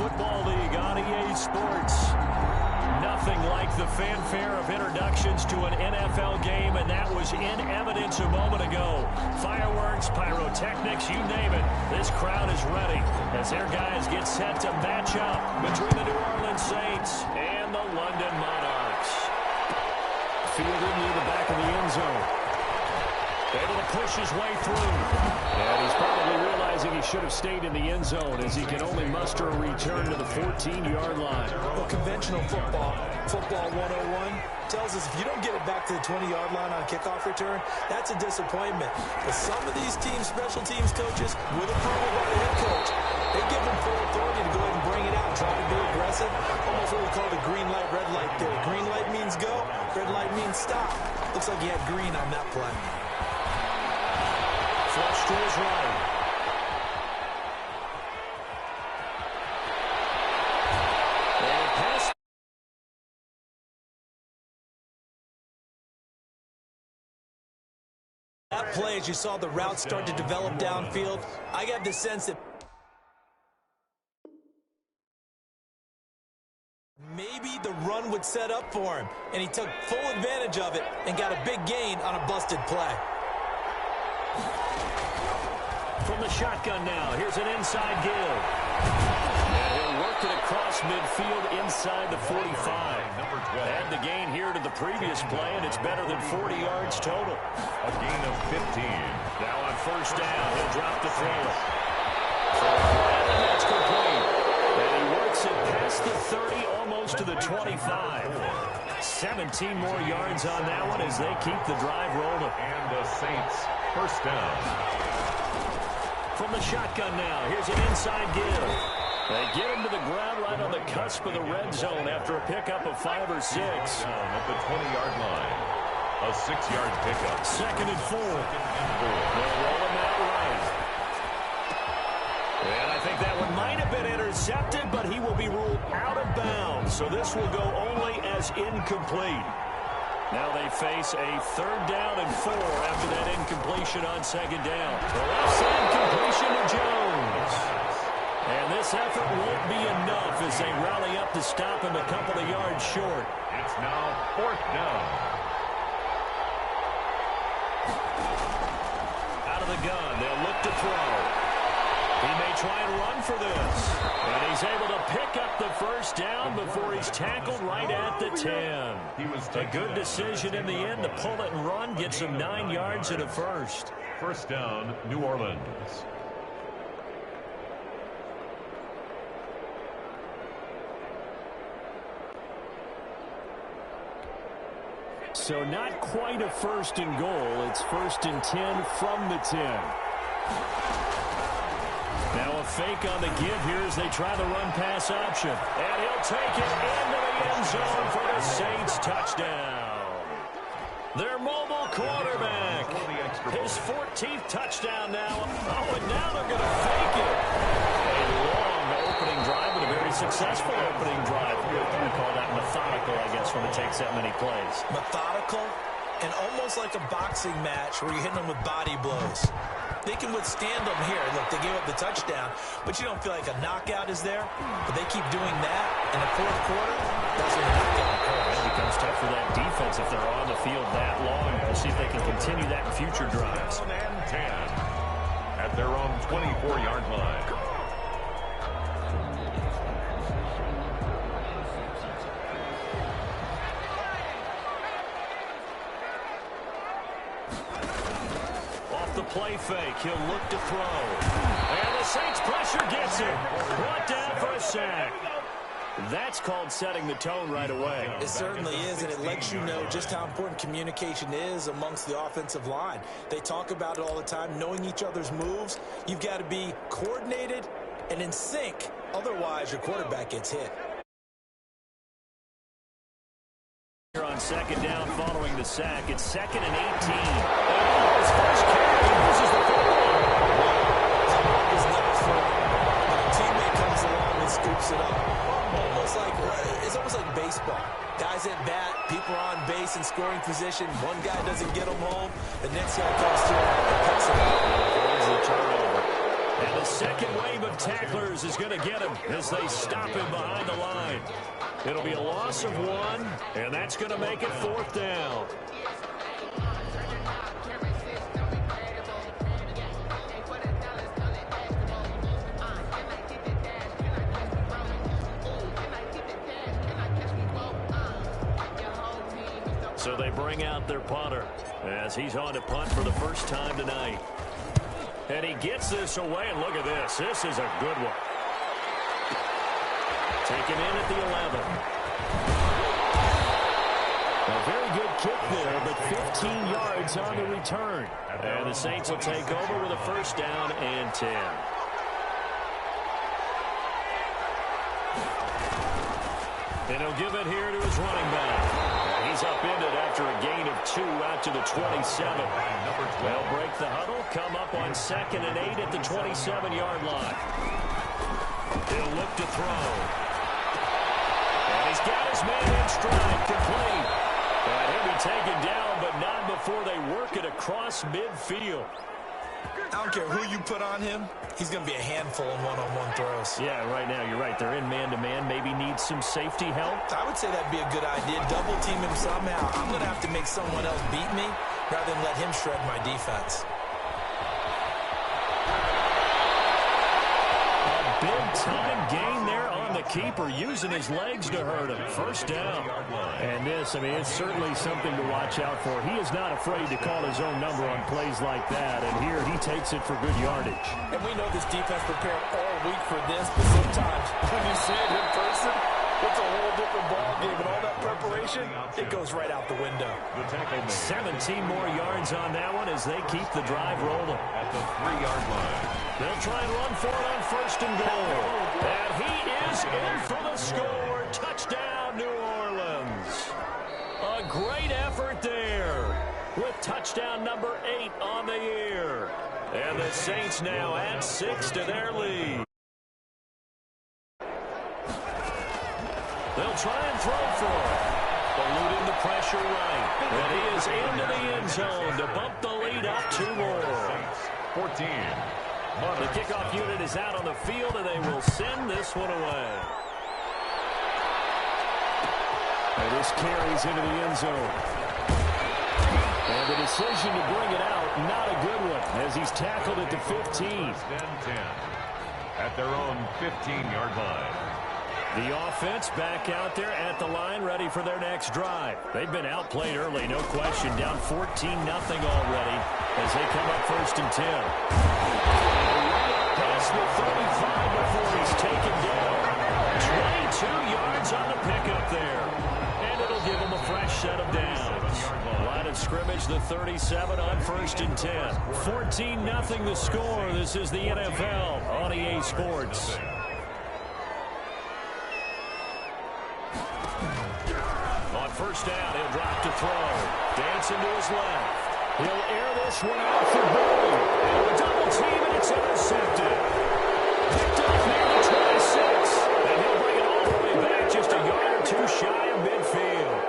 Football League on EA Sports. Nothing like the fanfare of introductions to an NFL game, and that was in evidence a moment ago. Fireworks, pyrotechnics, you name it. This crowd is ready as their guys get set to match up between the New Orleans Saints and the London Monarchs. Fielded near the back of the end zone. Able to push his way through. And he's probably realizing he should have stayed in the end zone as he can only muster a return to the 14-yard line. Well, conventional football 101, tells us if you don't get it back to the 20-yard line on kickoff return, that's a disappointment. But some of these teams, special teams coaches, with approval by the head coach, they give them full authority to go ahead and bring it out, try to be aggressive. Almost what we call the green light, red light theory. Green light means go, red light means stop. Looks like he had green on that play. Flush to his right. And pass. That play, as you saw the route start to develop downfield, I got the sense that maybe the run would set up for him, and he took full advantage of it and got a big gain on a busted play. From the shotgun now, here's an inside give. And he'll work it across midfield inside the 45. Add the gain here to the previous play, and it's better than 40 yards total. A gain of 15. Now on first down, he'll drop the throw. And that's complete. And he works it past the 30, almost to the 25. 17 more yards on that one as they keep the drive rolling. And the Saints, first down. From the shotgun now, here's an inside give. They get him to the ground right on the cusp of the red zone after a pickup of 5 or 6. Down at the 20-yard line. A 6-yard pickup. Second and 4. They'll roll him out right. And I think that one might have been intercepted, but he will be ruled out of bounds. So this will go only as incomplete. Now they face a 3rd down and 4 after that incompletion on 2nd down. The left side completion to Jones. And this effort won't be enough as they rally up to stop him a couple of yards short. It's now 4th down. Out of the gun, they'll look to throw. He may try and run for this. And he's able to pick up the first down before he's tackled right at the 10. A good decision in the end to pull it and run, gets him 9 yards and a first. First down, New Orleans. So not quite a first and goal. It's 1st and 10 from the 10. Now a fake on the give here as they try the run-pass option. And he'll take it into the end zone for the Saints touchdown. Their mobile quarterback. His 14th touchdown now. Oh, and now they're going to fake it. A long opening drive, but a very successful opening drive. We call that methodical, I guess, when it takes that many plays. Methodical and almost like a boxing match where you're hitting them with body blows. They can withstand them here. Look, they gave up the touchdown, but you don't feel like a knockout is there. But they keep doing that in the 4th quarter. That's when the knockout occurs. It becomes tough for that defense if they're on the field that long. We'll see if they can continue that in future drives. And 10 at their own 24-yard line. The play fake. He'll look to throw. And the Saints pressure gets him. Brought down for a sack. That's called setting the tone right away. It certainly is, and it lets you know just how important communication is amongst the offensive line. They talk about it all the time, knowing each other's moves. You've got to be coordinated and in sync. Otherwise, your quarterback gets hit. Here on 2nd down following the sack. It's 2nd and 18. And his first carry. This is the football. His next throw. A teammate comes along and scoops it up. It's almost like baseball. Guys at bat, people are on base in scoring position. One guy doesn't get them home. The next guy comes through and picks him up. There's the turnover. And the A second wave of tacklers is going to get him as they stop him behind the line. It'll be a loss of 1, and that's going to make it 4th down. So they bring out their punter as he's on to punt for the first time tonight. And he gets this away, and look at this. This is a good one. Taken in at the 11. A very good kick there, but 15 yards on the return. And the Saints will take over with a first down and 10. And he'll give it here to his running back. He's upended after a gain of 2 out to the 27. They'll break the huddle, come up on 2nd and 8 at the 27-yard line. He'll look to throw. And he's got his man in stride, complete. And he'll be taken down, but not before they work it across midfield. I don't care who you put on him, he's going to be a handful in one-on-one throws. Yeah, right now, you're right. They're in man-to-man. Maybe need some safety help. I would say that'd be a good idea. Double team him somehow. I'm going to have to make someone else beat me rather than let him shred my defense. Big-time gain there on the keeper, using his legs to hurt him. First down. And this, I mean, it's certainly something to watch out for. He is not afraid to call his own number on plays like that, and here he takes it for good yardage. And we know this defense prepared all week for this, but sometimes when you see it in person, it's a whole different ballgame, and all that preparation, it goes right out the window. 17 more yards on that one as they keep the drive rolling. At the 3-yard line. They'll try and run for it on 1st and goal. And he is in for the score. Touchdown, New Orleans. A great effort there with touchdown number 8 on the year. And the Saints now add 6 to their lead. They'll try and throw for it. Eluding the pressure right. And he is into the end zone to bump the lead up 2 more. 14. The kickoff unit is out on the field, and they will send this one away. And this carries into the end zone. And the decision to bring it out, not a good one, as he's tackled at the 15. 10 at their own 15-yard line. The offense back out there at the line, ready for their next drive. They've been outplayed early, no question, down 14-0 already as they come up 1st and 10. Past the 35 before he's taken down. 22 yards on the pickup there. And it'll give him a fresh set of downs. Line of scrimmage, the 37 on 1st and 10. 14-0 the score. This is the NFL on EA Sports. On 1st down, he'll drop to throw. Dancing to his left. He'll air this one out for Bowie. And a double team, and it's intercepted. Picked off near the 26. And he'll bring it all the way back just a yard or 2 shy of midfield.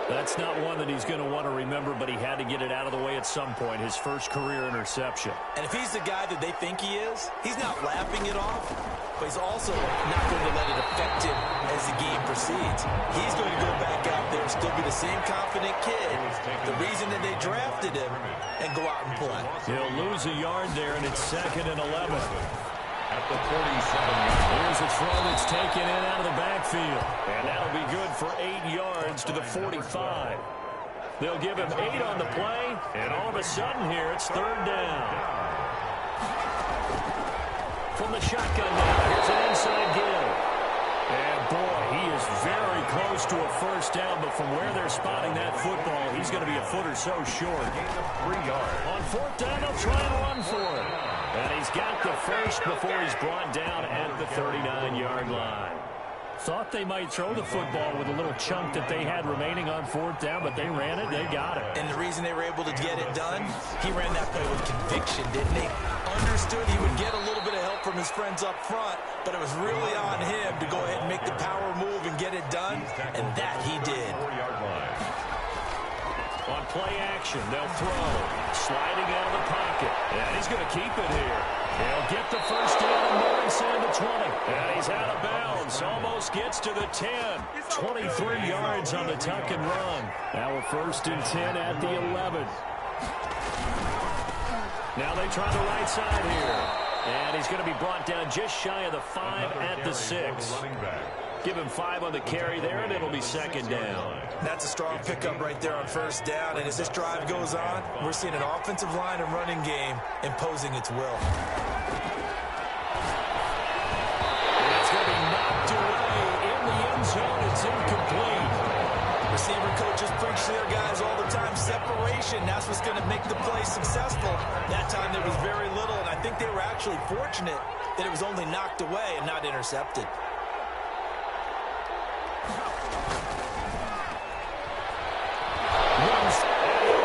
That's not one that he's going to want to remember, but he had to get it out of the way at some point, his first career interception. And if he's the guy that they think he is, he's not laughing it off, but he's also not going to let it affect him as the game proceeds. He's going to go back out there and still be the same confident kid, the reason that they drafted him, and go out and play. He'll lose a yard there, and it's 2nd and 11. At the 47-yard line. Here's a throw that's taken in out of the backfield. And that'll be good for 8 yards to the 45. They'll give him 8 on the play, and all of a sudden here, it's 3rd down. From the shotgun now, here's an inside give. And boy, he is very close to a first down, but from where they're spotting that football, he's going to be a foot or so short. 3 yards. On 4th down, they'll try and run for it. And he's got the first before he's brought down at the 39-yard line. Thought they might throw the football with a little chunk that they had remaining on 4th down, but they ran it, they got it. And the reason they were able to get it done, he ran that play with conviction, didn't he? Understood he would get a little bit of help from his friends up front, but it was really on him to go ahead and make the power move and get it done, and that he did. 4-yard line. On play action. They'll throw. Sliding out of the pocket. And he's going to keep it here. He'll get the first down and more inside the 20. And he's out of bounds. Almost gets to the 10. 23 yards on the tuck and run. Now a 1st and 10 at the 11. Now they try the right side here. And he's going to be brought down just shy of the 5 at the 6. Give him 5 on the carry there, and it'll be 2nd down. That's a strong pickup right there on 1st down. And as this drive goes on, we're seeing an offensive line and running game imposing its will. And it's going to be knocked away in the end zone. It's incomplete. Receiver coaches preach to their guys all the time. Separation, that's what's going to make the play successful. That time there was very little, and I think they were actually fortunate that it was only knocked away and not intercepted.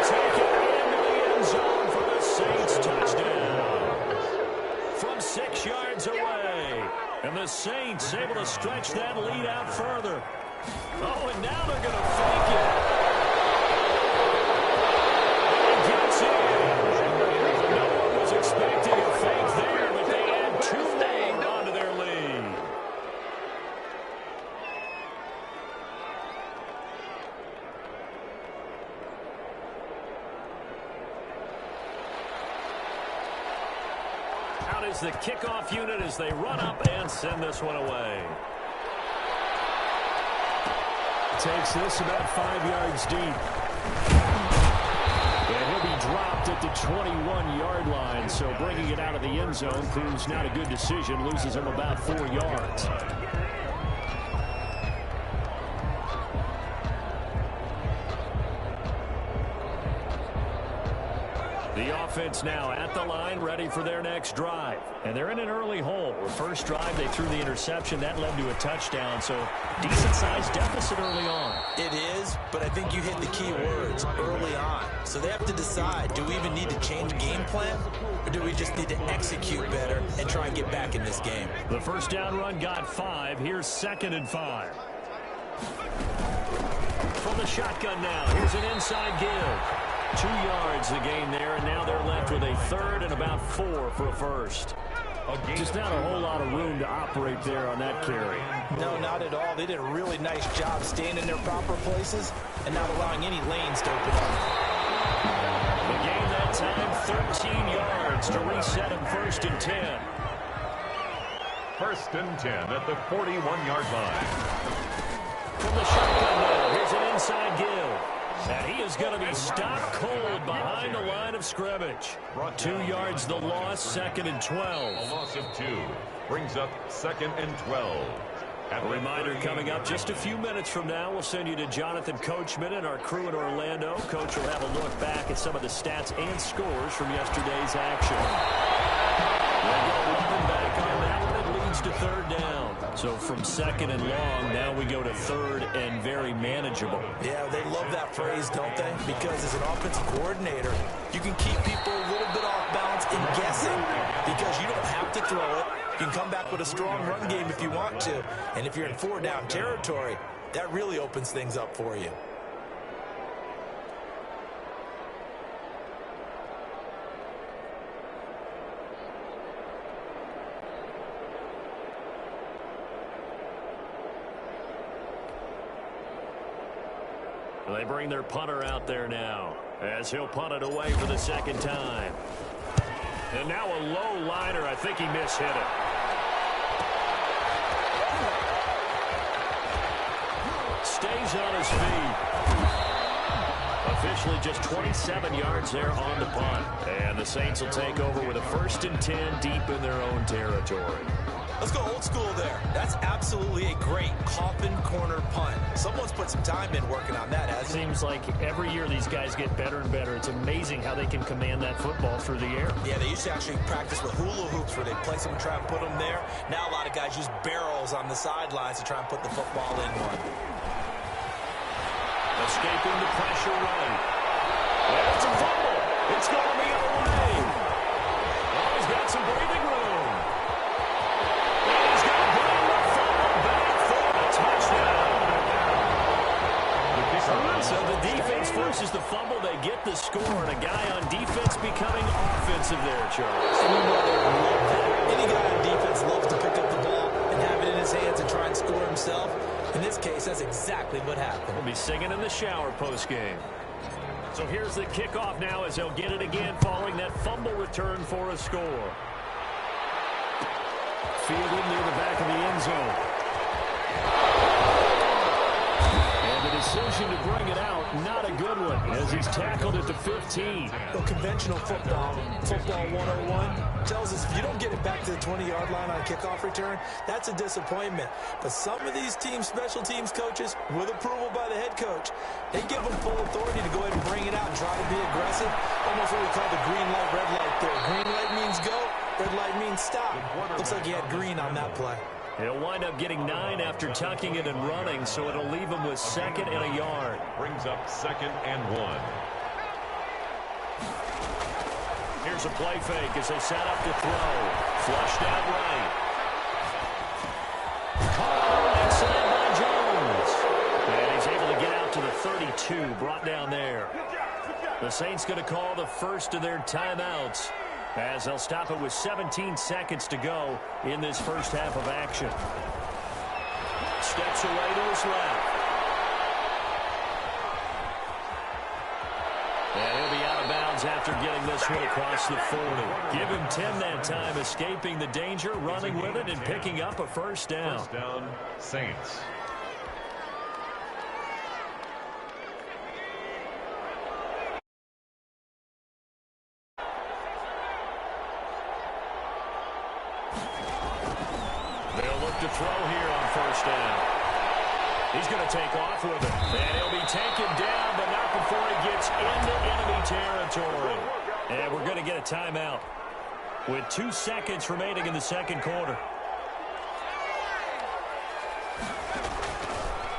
Take it into the end zone for the Saints touchdown. From 6 yards away. And the Saints able to stretch that lead out further. Oh, and now they're going to fake it. And he gets it. No one was expecting a fake there, but they add 2 more onto their lead. Out is the kickoff unit as they run up and send this one away. Takes this about 5 yards deep. And he'll be dropped at the 21-yard line, so bringing it out of the end zone proves not a good decision. Loses him about 4 yards. The offense now at the line, ready for their next drive. And they're in an early hole. The first drive, they threw the interception. That led to a touchdown, so decent-sized deficit early on. It is, but I think you hit the key words, early on. So they have to decide, do we even need to change game plan? Or do we just need to execute better and try and get back in this game? The first down run got 5. Here's 2nd and 5. From the shotgun now, here's an inside give. 2 yards the gain there, and now they're left with a 3rd and about 4 for a first. Just not a whole lot of room to operate there on that carry. No, not at all. They did a really nice job staying in their proper places and not allowing any lanes to open up. The gain that time, 13 yards to reset him 1st and 10. 1st and 10 at the 41-yard line. From the shotgun now, here's an inside give. And he is going to be stopped cold behind the line of scrimmage. 2 yards the loss, 2nd and 12. A loss of 2 brings up 2nd and 12. A reminder coming up just a few minutes from now. We'll send you to Jonathan Coachman and our crew in Orlando. Coach will have a look back at some of the stats and scores from yesterday's action. We'll go running back on that one. It leads to 3rd down. So from 2nd and long, now we go to 3rd and very manageable. Yeah, they love that phrase, don't they? Because as an offensive coordinator, you can keep people a little bit off balance and guessing because you don't have to throw it. You can come back with a strong run game if you want to. And if you're in 4-down territory, that really opens things up for you. They bring their punter out there now as he'll punt it away for the 2nd time. And now a low liner. I think he mishit it. Stays on his feet. Officially just 27 yards there on the punt. And the Saints will take over with a 1st and 10 deep in their own territory. Let's go old school there. That's absolutely a great coffin corner punt. Someone's put some time in working on that, hasn't it? Seems like every year these guys get better and better. It's amazing how they can command that football through the air. Yeah, they used to actually practice with hula hoops where they place them and try and put them there. Now a lot of guys use barrels on the sidelines to try and put the football in one. Escaping the pressure right. And it's a fumble. It's going to be away. Oh, he's got some breathing room. And he's going to bring the fumble back for a touchdown. So the defense forces the fumble, they get the score, and a guy on defense becoming offensive there, Charles. And you know they love that. Any guy on defense loves to pick up the ball and have it in his hands and try and score himself. In this case, that's exactly what happened. We'll be singing in the shower post-game. So here's the kickoff now as they'll get it again following that fumble return for a score. Fielded near the back of the end zone. And the decision to bring it out, not a good one, as he's tackled at the 15. Well, conventional football 101, tells us if you don't get it back to the 20-yard line on a kickoff return, that's a disappointment. But some of these special teams coaches, with approval by the head coach, they give them full authority to go ahead and bring it out and try to be aggressive. Almost what we call the green light, red light there. Green light means go, red light means stop. Looks like he had green on that play. He'll wind up getting 9 after tucking it and running, so it'll leave him with 2nd and a yard. Brings up 2nd and 1. Here's a play fake as they set up to throw. Flushed out right. Caught inside by Jones. And he's able to get out to the 32, brought down there. The Saints going to call the first of their timeouts, as they'll stop it with 17 seconds to go in this first half of action. Steps away to his left. And he'll be out of bounds after getting this one across the 40. Give him 10 that time, escaping the danger, running with it, and picking up a first down. First down, Saints. To throw here on first down. He's going to take off with it. And he'll be taken down, but not before he gets into enemy territory. And we're going to get a timeout with 2 seconds remaining in the second quarter.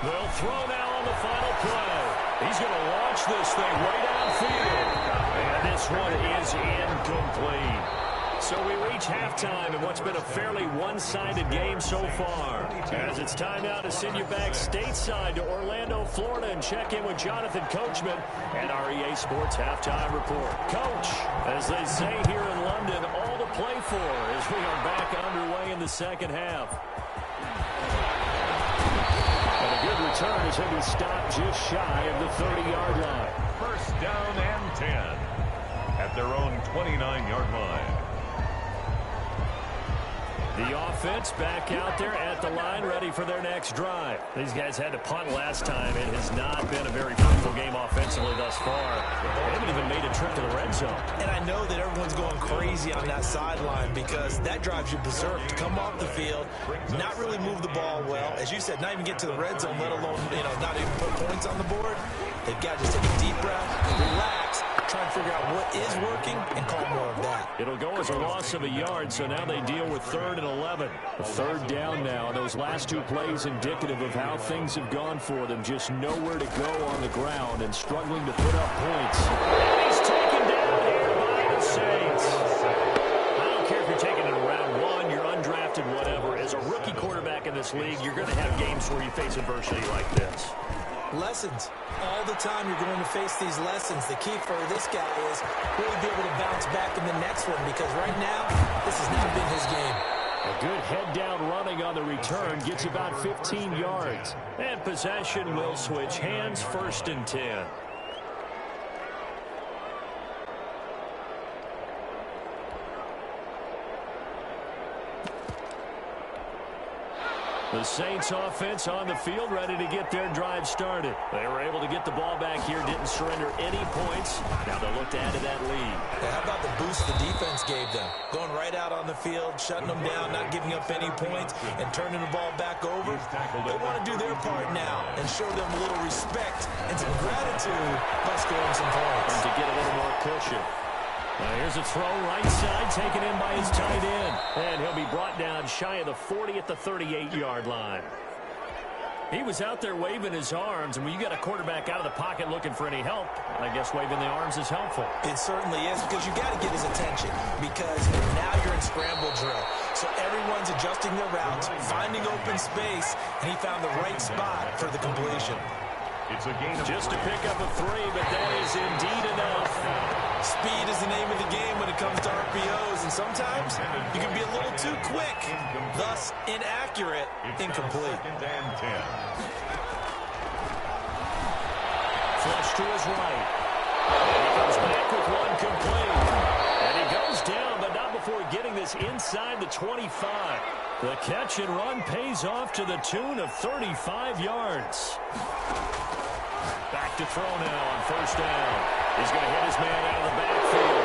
They'll throw now on the final play. He's going to launch this thing way downfield. And this one is incomplete. So we reach halftime in what's been a fairly one-sided game so far. As it's time now to send you back stateside to Orlando, Florida, and check in with Jonathan Coachman and our EA Sports Halftime Report. Coach, as they say here in London, all to play for as we are back underway in the second half. And a good return as he'll be stopped just shy of the 30-yard line. First down and 10 at their own 29-yard line. The offense back out there at the line, ready for their next drive. These guys had to punt last time. It has not been a very fruitful game offensively thus far. They haven't even made a trip to the red zone. And I know that everyone's going crazy on that sideline because that drives you berserk to come off the field, not really move the ball well. As you said, not even get to the red zone, let alone, not even put points on the board. They've got to just take a deep breath, relax, try and figure out what is working and call more of that. It'll go as a loss of a yard, so now they deal with 3rd and 11. A third down now. Those last 2 plays indicative of how things have gone for them. Just nowhere to go on the ground and struggling to put up points. And he's taken down here by the Saints. I don't care if you're taking it in round 1, you're undrafted, whatever. As a rookie quarterback in this league, you're going to have games where you face adversity like this. Lessons. All the time you're going to face these lessons. The key for this guy is really be able to bounce back in the next one because right now, this has not been his game. A good head-down running on the return gets about 15 yards. And possession will switch hands, 1st and 10. The Saints offense on the field, ready to get their drive started. They were able to get the ball back here, didn't surrender any points. Now they'll look to add to that lead. Yeah, how about the boost the defense gave them? Going right out on the field, shutting them down, not giving up any points, and turning the ball back over. They want to do their part now and show them a little respect and some gratitude by scoring some points. And to get a little more cushion. Here's a throw right side, taken in by his tight end. And he'll be brought down shy of the 40 at the 38-yard line. He was out there waving his arms, and when you got a quarterback out of the pocket looking for any help, I guess waving the arms is helpful. It certainly is, because you got to get his attention, because now you're in scramble drill. So everyone's adjusting their routes, finding open space, and he found the right spot for the completion. It's a gain of Just to pick up a 3, but that is indeed enough. Speed is the name of the game when it comes to RPOs, and sometimes you can be a little too quick, thus inaccurate, incomplete. Second and 10. Flush to his right. And he comes back with one complete. And he goes down, but not before getting this inside the 25. The catch and run pays off to the tune of 35 yards. Back to throw now on first down. He's going to hit his man out of the backfield.